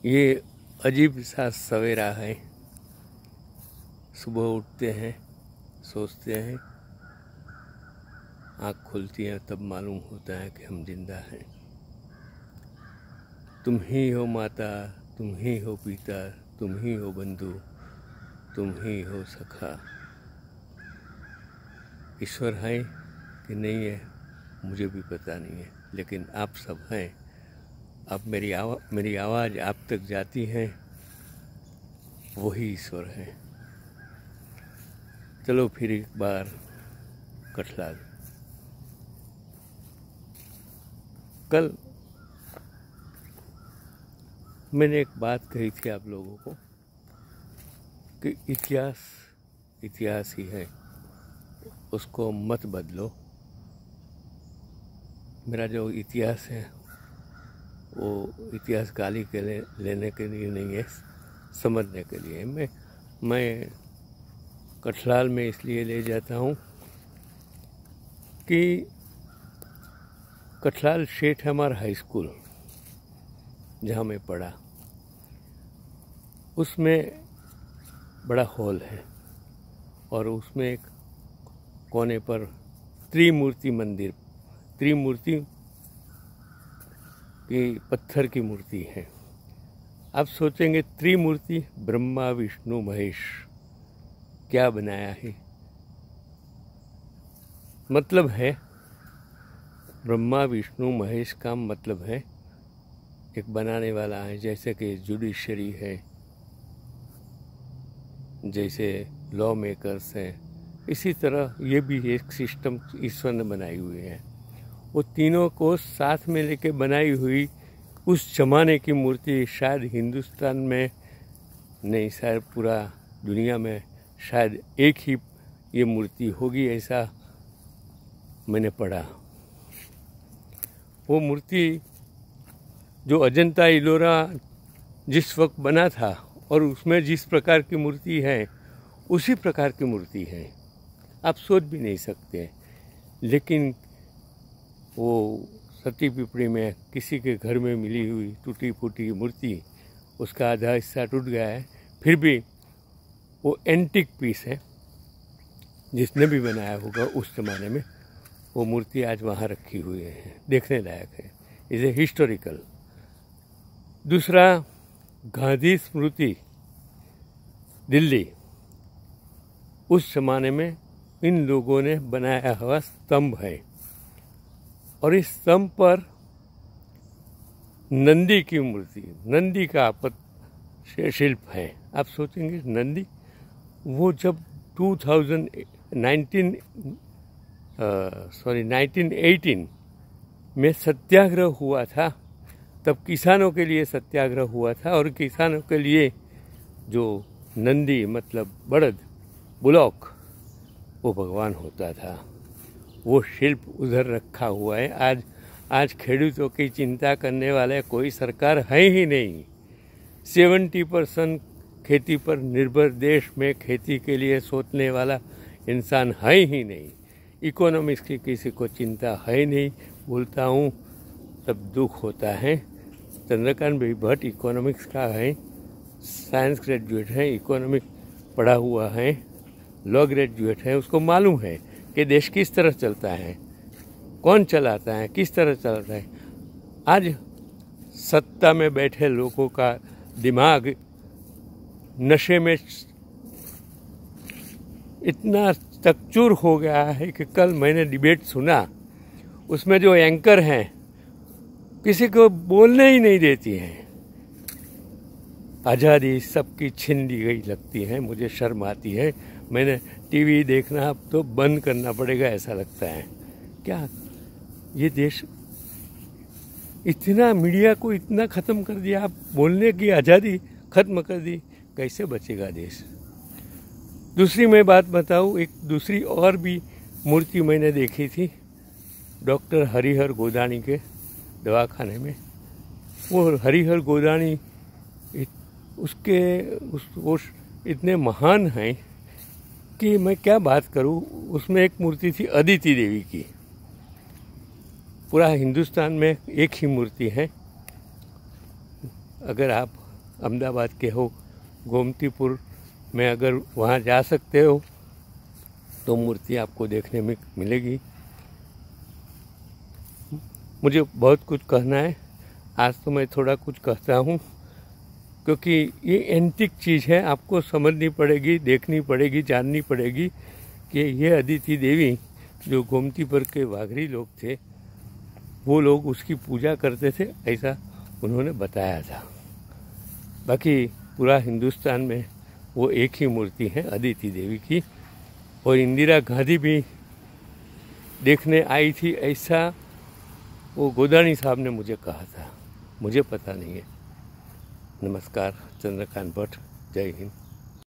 ये अजीब सा सवेरा है। सुबह उठते हैं, सोचते हैं, आँख खुलती है तब मालूम होता है कि हम जिंदा हैं। तुम ही हो माता, तुम ही हो पिता, तुम ही हो बंधु, तुम ही हो सखा। ईश्वर है कि नहीं है मुझे भी पता नहीं है, लेकिन आप सब हैं। अब मेरी आवाज़ आप तक जाती है, वही ईश्वर है। चलो फिर एक बार कठलाल। कल मैंने एक बात कही थी आप लोगों को कि इतिहास ही है, उसको मत बदलो। मेरा जो इतिहास है वो इतिहास गाली के लेने के लिए नहीं है, समझने के लिए। मैं कठलाल में इसलिए ले जाता हूँ कि कठलाल शेठ हमारा हाई स्कूल जहाँ मैं पढ़ा, उसमें बड़ा हॉल है और उसमें एक कोने पर त्रिमूर्ति मंदिर, त्रिमूर्ति की पत्थर की मूर्ति है। आप सोचेंगे त्रिमूर्ति, ब्रह्मा विष्णु महेश, क्या बनाया है? मतलब है ब्रह्मा विष्णु महेश का मतलब है एक बनाने वाला है। जैसे कि जुडिशरी है, जैसे लॉ मेकर्स हैं, इसी तरह ये भी एक सिस्टम ईश्वर ने बनाई हुई है। वो तीनों को साथ में लेके बनाई हुई उस जमाने की मूर्ति शायद हिंदुस्तान में नहीं, शायद पूरा दुनिया में शायद एक ही ये मूर्ति होगी, ऐसा मैंने पढ़ा। वो मूर्ति जो अजंता इलोरा जिस वक्त बना था और उसमें जिस प्रकार की मूर्ति है उसी प्रकार की मूर्ति है, आप सोच भी नहीं सकते। लेकिन वो सती पिपड़ी में किसी के घर में मिली हुई टूटी फूटी मूर्ति, उसका आधा हिस्सा टूट गया है, फिर भी वो एंटिक पीस है। जिसने भी बनाया होगा उस ज़माने में, वो मूर्ति आज वहाँ रखी हुई है, देखने लायक है, इज ए हिस्टोरिकल। दूसरा, गांधी स्मृति दिल्ली, उस ज़माने में इन लोगों ने बनाया हुआ स्तंभ है और इस स्तंभ पर नंदी की मूर्ति, नंदी का शिल्प है। आप सोचेंगे नंदी, वो जब 1918 में सत्याग्रह हुआ था, तब किसानों के लिए सत्याग्रह हुआ था और किसानों के लिए जो नंदी मतलब बड़द, बुलॉक, वो भगवान होता था। वो शिल्प उधर रखा हुआ है। आज खेडूतों की चिंता करने वाले कोई सरकार है ही नहीं। 70% खेती पर निर्भर देश में खेती के लिए सोचने वाला इंसान है ही नहीं। इकोनॉमिक्स की किसी को चिंता है नहीं। बोलता हूँ तब दुख होता है। चंद्रकांत भाई भट्ट इकोनॉमिक्स का है, साइंस ग्रेजुएट है, इकोनॉमिक्स पढ़ा हुआ है, लॉ ग्रेजुएट है, उसको मालूम है कि देश किस तरह चलता है, कौन चलाता है, किस तरह चलता है। आज सत्ता में बैठे लोगों का दिमाग नशे में इतना चकचूर हो गया है कि कल मैंने डिबेट सुना, उसमें जो एंकर हैं किसी को बोलने ही नहीं देती हैं। आज़ादी सबकी छीन ली गई लगती है, मुझे शर्म आती है। मैंने टीवी देखना अब तो बंद करना पड़ेगा ऐसा लगता है। क्या ये देश इतना, मीडिया को इतना ख़त्म कर दिया, आप बोलने की आज़ादी ख़त्म कर दी, कैसे बचेगा देश? दूसरी मैं बात बताऊँ, एक दूसरी और भी मूर्ति मैंने देखी थी डॉक्टर हरिहर गोदानी के दवाखाने में। वो हरिहर गोदानी वो इतने महान हैं कि मैं क्या बात करूं। उसमें एक मूर्ति थी अदिति देवी की, पूरा हिंदुस्तान में एक ही मूर्ति है। अगर आप अहमदाबाद के हो, गोमतीपुर में अगर वहाँ जा सकते हो तो मूर्ति आपको देखने में मिलेगी। मुझे बहुत कुछ कहना है, आज तो मैं थोड़ा कुछ कहता हूँ, क्योंकि ये एंटिक चीज़ है, आपको समझनी पड़ेगी, देखनी पड़ेगी, जाननी पड़ेगी कि ये अदिति देवी जो गोमतीपुर के वाघरी लोग थे, वो लोग उसकी पूजा करते थे, ऐसा उन्होंने बताया था। बाकी पूरा हिंदुस्तान में वो एक ही मूर्ति है अदिति देवी की, और इंदिरा गांधी भी देखने आई थी, ऐसा वो गोदानी साहब ने मुझे कहा था, मुझे पता नहीं है। नमस्कार, चंद्रकांत भट्ट, जय हिंद।